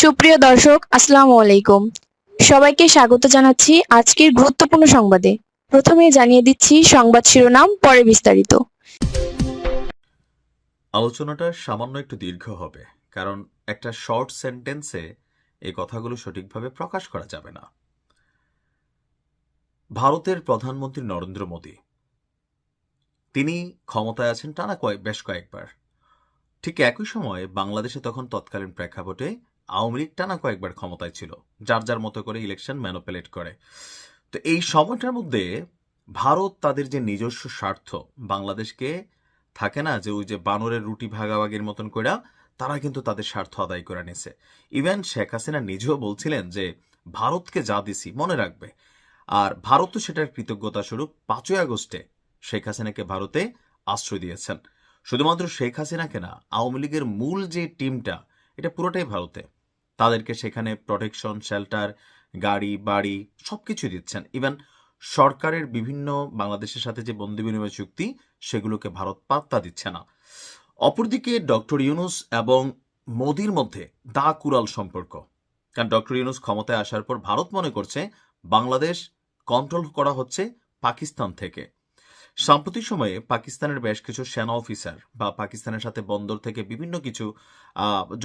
সুপ্রিয় দর্শক, আসসালামু আলাইকুম। সবাইকে স্বাগত জানাচ্ছি আজকের গুরুত্বপূর্ণ সংবাদে। প্রথমে জানিয়ে দিচ্ছি সংবাদ শিরোনাম, পরে বিস্তারিত। আলোচনাটা সামান্য একটু দীর্ঘ হবে, কারণ একটা শর্ট সেন্টেন্সে এই কথাগুলো সঠিকভাবে প্রকাশ করা যাবে না। ভারতের প্রধানমন্ত্রী নরেন্দ্র মোদী, তিনি ক্ষমতায় আছেন টানা বেশ কয়েকবার। ঠিক একই সময়ে বাংলাদেশে তখন তৎকালীন প্রেক্ষাপটে আওয়ামী লীগ টানা কয়েকবার ক্ষমতায় ছিল, যার যার মতো করে ইলেকশন ম্যানিপুলেট করে। তো এই সময়টার মধ্যে ভারত তাদের যে নিজস্ব স্বার্থ, বাংলাদেশকে থাকে না যে ওই যে বানরের রুটি ভাগাভাগির মতন কইরা, তারা কিন্তু তাদের স্বার্থ আদায় করে নিছে। ইভেন শেখ হাসিনা নিজেও বলছিলেন যে ভারতকে যা দিছি মনে রাখবে। আর ভারতও সেটার কৃতজ্ঞতা স্বরূপ 5ই আগস্টে শেখ হাসিনাকে ভারতে আশ্রয় দিয়েছেন। শুধুমাত্র শেখ হাসিনাকে না, আওয়ামী লীগের মূল যে টিমটা, এটা পুরোটাই ভারতে। তাদেরকে সেখানে প্রোটেকশন, শেল্টার, গাড়ি বাড়ি সবকিছু দিচ্ছেন। ইভেন সরকারের বিভিন্ন বাংলাদেশের সাথে যে বন্দি বিনিময় চুক্তি, সেগুলোকে ভারত পাত্তা দিচ্ছে না। অপরদিকে ডক্টর ইউনুস এবং মোদির মধ্যে দা কুরাল সম্পর্ক। কারণ ডক্টর ইউনুস ক্ষমতায় আসার পর ভারত মনে করছে বাংলাদেশ কন্ট্রোল করা হচ্ছে পাকিস্তান থেকে। সাম্প্রতিক সময়ে পাকিস্তানের বেশ কিছু সেনা অফিসার বা পাকিস্তানের সাথে বন্দর থেকে বিভিন্ন কিছু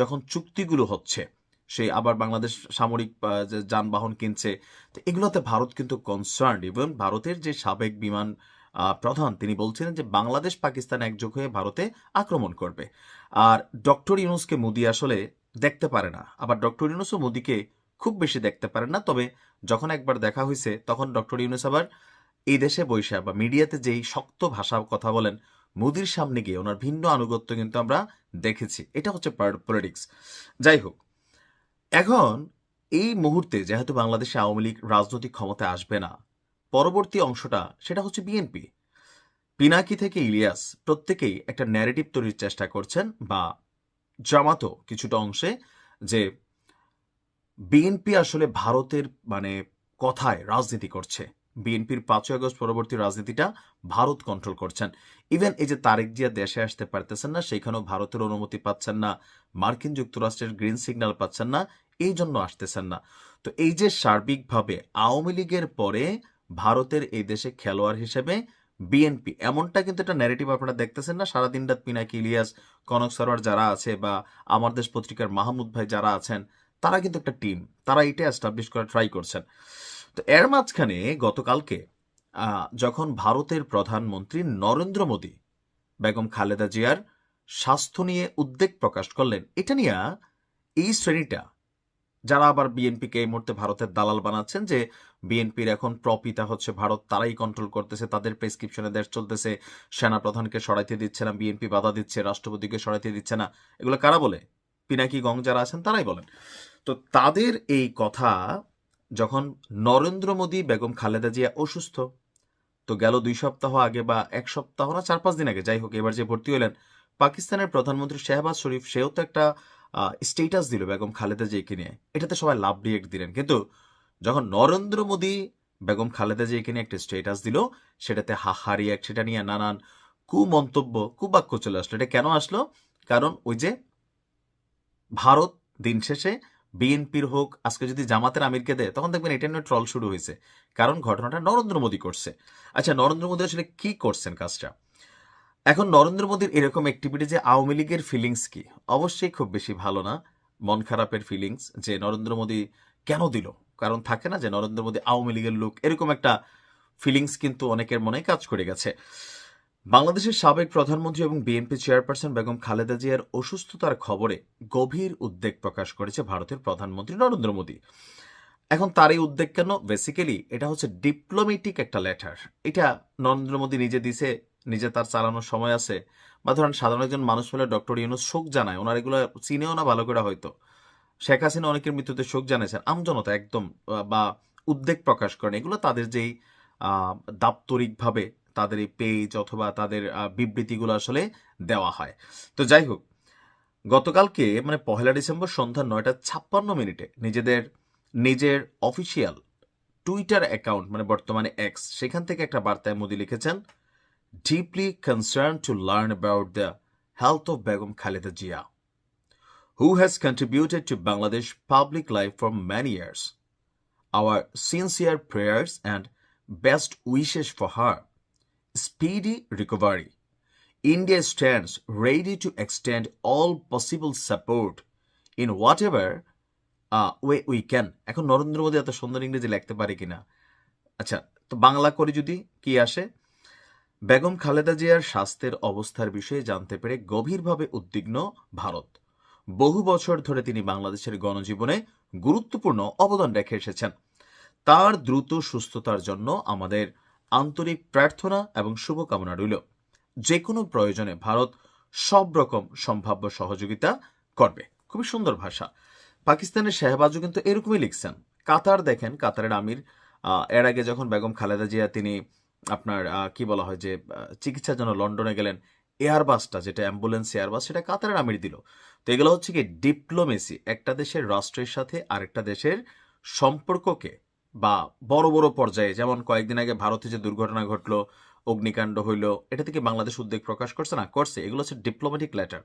যখন চুক্তিগুলো হচ্ছে, সেই আবার বাংলাদেশ সামরিক যে যানবাহন কিনছে, তো এগুলোতে ভারত কিন্তু কনসার্ন। এবং ভারতের যে সাবেক বিমান প্রধান, তিনি বলছিলেন যে বাংলাদেশ পাকিস্তান একযোগ হয়ে ভারতে আক্রমণ করবে। আর ডক্টর ইউনুসকে মোদি আসলে দেখতে পারে না, আবার ডক্টর ইউনুসও মোদিকে খুব বেশি দেখতে পারেন না। তবে যখন একবার দেখা হয়েছে, তখন ডক্টর ইউনুস আবার এই দেশে বৈশা বা মিডিয়াতে যেই শক্ত ভাষা কথা বলেন, মোদির সামনে গিয়ে ওনার ভিন্ন আনুগত্য কিন্তু আমরা দেখেছি। এটা হচ্ছে পলিটিক্স। যাই হোক, এখন এই মুহূর্তে যেহেতু বাংলাদেশে আওয়ামী লীগ রাজনৈতিক ক্ষমতায় আসবে না, পরবর্তী অংশটা সেটা হচ্ছে বিএনপি। পিনাকি থেকে ইলিয়াস প্রত্যেকেই একটা ন্যারেটিভ তৈরির চেষ্টা করছেন, বা জামাতও কিছুটা অংশে, যে বিএনপি আসলে ভারতের মানে কথায় রাজনীতি করছে। বিএনপির 5ই আগস্ট পরবর্তী রাজনীতিটা ভারত কন্ট্রোল করছেন। ইভেন এই যে তারেক জিয়া দেশে আসতে পারতেছেন না, সেইখানেও ভারতের অনুমতি পাচ্ছেন না, মার্কিন যুক্তরাষ্ট্রের গ্রিন সিগন্যাল পাচ্ছেন না, এই জন্য আসতেছেন না। তো এই যে সার্বিকভাবে আওয়ামী লীগের পরে ভারতের এই দেশে খেলোয়াড় হিসেবে বিএনপি, এমনটা কিন্তু একটা ন্যারেটিভ আপনারা দেখতেছেন না। সারাদিন রাত পিনাকি, ইলিয়াস, কনক সরোয়ার যারা আছে, বা আমার দেশ পত্রিকার মাহমুদ ভাই যারা আছেন, তারা কিন্তু একটা টিম, তারা এটা এস্টাবলিশ করার ট্রাই করছেন। তো এর মাঝখানে গতকালকে যখন ভারতের প্রধানমন্ত্রী নরেন্দ্র মোদী বেগম খালেদা জিয়ার স্বাস্থ্য নিয়ে উদ্বেগ প্রকাশ করলেন, এটা নিয়ে এই শ্রেণীটা যারা আবার বিএনপিকে এই মুহূর্তে ভারতের দালাল বানাচ্ছেন, যে বিএনপির এখন প্রপিতা হচ্ছে ভারত, তারাই কন্ট্রোল করতেছে, তাদের প্রেসক্রিপশনে দেশ চলতেছে, সেনা প্রধানকে সরাইতে দিচ্ছে না, বিএনপি বাধা দিচ্ছে, রাষ্ট্রপতিকে সরাইতে দিচ্ছে না, এগুলো কারা বলে? পিনাকি গং যারা আছেন তারাই বলেন। তো তাদের এই কথা যখন নরেন্দ্র মোদী, বেগম খালেদা জিয়া অসুস্থ, তো গেল 2 সপ্তাহ আগে বা 1 সপ্তাহ না 4-5 দিন আগে, যাই হোক, এবার যে ভর্তি হলেন পাকিস্তানের প্রধানমন্ত্রী শেহবাজ শরীফ, সেও তো একটা স্টেটাস দিল বেগম খালেদা জিয়াকে নিয়ে। এটাতে সবাই লাভ রিয়েক্ট দিলেন, কিন্তু যখন নরেন্দ্র মোদী বেগম খালেদা জিয়াকে নিয়ে একটা স্টেটাস দিল, সেটাতে হাহা রিয়েক্ট, সেটা নিয়ে নানান কুমন্তব্য, কুবাক্য চলে আসলো। এটা কেন আসলো? কারণ ওই যে ভারত দিন শেষে বিএনপির হোক, আজকে যদি জামাতের আমিরকে দেয়, তখন দেখবেন এটা নিয়ে ট্রল শুরু হয়েছে, কারণ ঘটনাটা নরেন্দ্র মোদী করছে। আচ্ছা, নরেন্দ্র মোদী আসলে কি করছেন কাজটা? এখন নরেন্দ্র মোদীর এরকম অ্যাক্টিভিটি, যে আওয়ামী লীগের ফিলিংস কি? অবশ্যই খুব বেশি ভালো না, মন খারাপের ফিলিংস, যে নরেন্দ্র মোদী কেন দিল। কারণ থাকে না যে নরেন্দ্র মোদী আওয়ামী লীগের লোক, এরকম একটা ফিলিংস কিন্তু অনেকের মনে কাজ করে গেছে। বাংলাদেশের সাবেক প্রধানমন্ত্রী এবং বিএনপি চেয়ারপারসন বেগম খালেদা জিয়ার অসুস্থতার খবরে গভীর উদ্বেগ প্রকাশ করেছে ভারতের প্রধানমন্ত্রী নরেন্দ্র মোদী। এখন তার এই উদ্বেগ কেন? বেসিক্যালি এটা হচ্ছে ডিপ্লোমেটিক একটা লেটার। এটা নরেন্দ্র মোদী নিজে দিছে, নিজে তার চালানোর সময় আছে, বা ধরেন সাধারণ একজন মানুষ হলে ডক্টর ইউনুস শোক জানায়, ওনার এগুলো চিনেও না ভালো করে হয়তো। শেখ হাসিনা অনেকের মৃত্যুতে শোক জানিয়েছেন, আমজনতা একদম বা উদ্বেগ প্রকাশ করেন, এগুলো তাদের যেই দাপ্তরিকভাবে তাদের এই পেজ অথবা তাদের বিবৃতিগুলো আসলে দেওয়া হয়। তো যাই হোক, গতকালকে মানে 1 ডিসেম্বর সন্ধ্যা 9টা 56 মিনিটে নিজের অফিসিয়াল টুইটার অ্যাকাউন্ট, মানে বর্তমানে এক্স, সেখান থেকে একটা বার্তায় মোদী লিখেছেন, deeply concern to learn about the health of Begum Khaleda Zia, who has contributed to Bangladesh public life for many years. Our sincere prayers and best wishes for her speedy recovery. India stands ready to extend all possible support in whatever way we can. এখন নরেন্দ্র মোদী এত সুন্দর ইংরেজি লিখতে পারে কিনা। আচ্ছা, তো বাংলা করে যদি কি আসে, বেগম খালেদা জিয়ার স্বাস্থ্যের অবস্থার বিষয়ে জানতে পেরে গভীরভাবে উদ্বিগ্ন ভারত। বহু বছর ধরে তিনি বাংলাদেশের গণজীবনে গুরুত্বপূর্ণ অবদান রেখে এসেছেন। তার দ্রুত সুস্থতার জন্য আমাদের আন্তরিক প্রার্থনা এবং শুভকামনা রইল। যে কোনো প্রয়োজনে ভারত সব রকম সম্ভাব্য সহযোগিতা করবে। খুবই সুন্দর ভাষা। পাকিস্তানের শাহবাজও কিন্তু এরকমই লিখছেন। কাতার দেখেন, কাতারের আমির এর আগে যখন বেগম খালেদা জিয়া তিনি আপনার কি বলা হয় যে চিকিৎসার জন্য লন্ডনে গেলেন, এয়ারবাসটা যেটা অ্যাম্বুলেন্স এয়ারবাস সেটা কাতারের আমির দিল। তো এগুলো হচ্ছে কি ডিপ্লোমেসি, একটা দেশের রাষ্ট্রের সাথে আরেকটা দেশের সম্পর্ককে বা বড় বড় পর্যায়ে, যেমন কয়েকদিন আগে ভারতে যে দুর্ঘটনা ঘটলো, অগ্নিকাণ্ড হইল, এটা থেকে বাংলাদেশ উদ্বেগ প্রকাশ করছে না, করছে। এগুলো হচ্ছে ডিপ্লোম্যাটিক লেটার।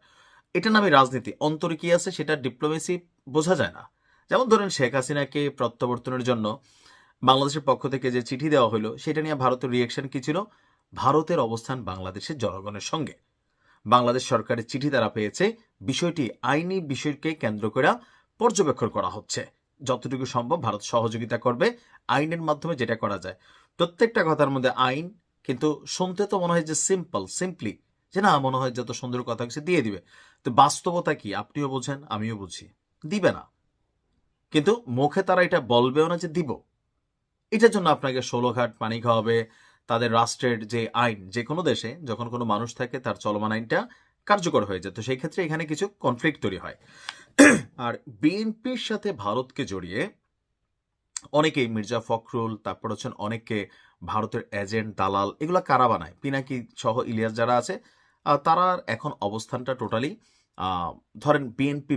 এটা নামে রাজনীতি, অন্তরে কি আছে সেটা ডিপ্লোমেসি বোঝা যায় না। যেমন ধরেন শেখ হাসিনাকে প্রত্যাবর্তনের জন্য বাংলাদেশের পক্ষ থেকে যে চিঠি দেওয়া হলো, সেটা নিয়ে ভারতের রিয়েকশন কি ছিল? ভারতের অবস্থান বাংলাদেশের জনগণের সঙ্গে। বাংলাদেশ সরকারের চিঠি তারা পেয়েছে, বিষয়টি আইনি বিষয়কে কেন্দ্র করে পর্যবেক্ষণ করা হচ্ছে। যতটুকু সম্ভব ভারত সহযোগিতা করবে আইনের মাধ্যমে, যেটা করা যায়। প্রত্যেকটা কথার মধ্যে আইন, কিন্তু শুনতে তো মনে হয় যে সিম্পলি যে না, মনে হয় যত সুন্দর কথা কিছু দিয়ে দিবে। তো বাস্তবতা কি আপনিও বোঝেন, আমিও বুঝি, দিবে না। কিন্তু মুখে তারা এটা বলবেও না যে দিব। এটার জন্য আপনাকে 16 ঘাট পানি খাওয়াবে। তাদের রাষ্ট্রের যে আইন, যে কোনো দেশে যখন কোনো মানুষ থাকে তার চলমান আইনটা কার্যকর হয়ে যায়। তো সেই ক্ষেত্রে এখানে কিছু কনফ্লিক্ট তৈরি হয়। আর বিএনপির সাথে ভারতকে জড়িয়ে অনেকেই, মির্জা ফখরুল, তারপর হচ্ছেন অনেককে ভারতের এজেন্ট, দালাল, এগুলা কারা বানায়? পিনাকি সহ ইলিয়াস যারা আছে, তারা এখন অবস্থানটা টোটালি ধরেন বিএনপি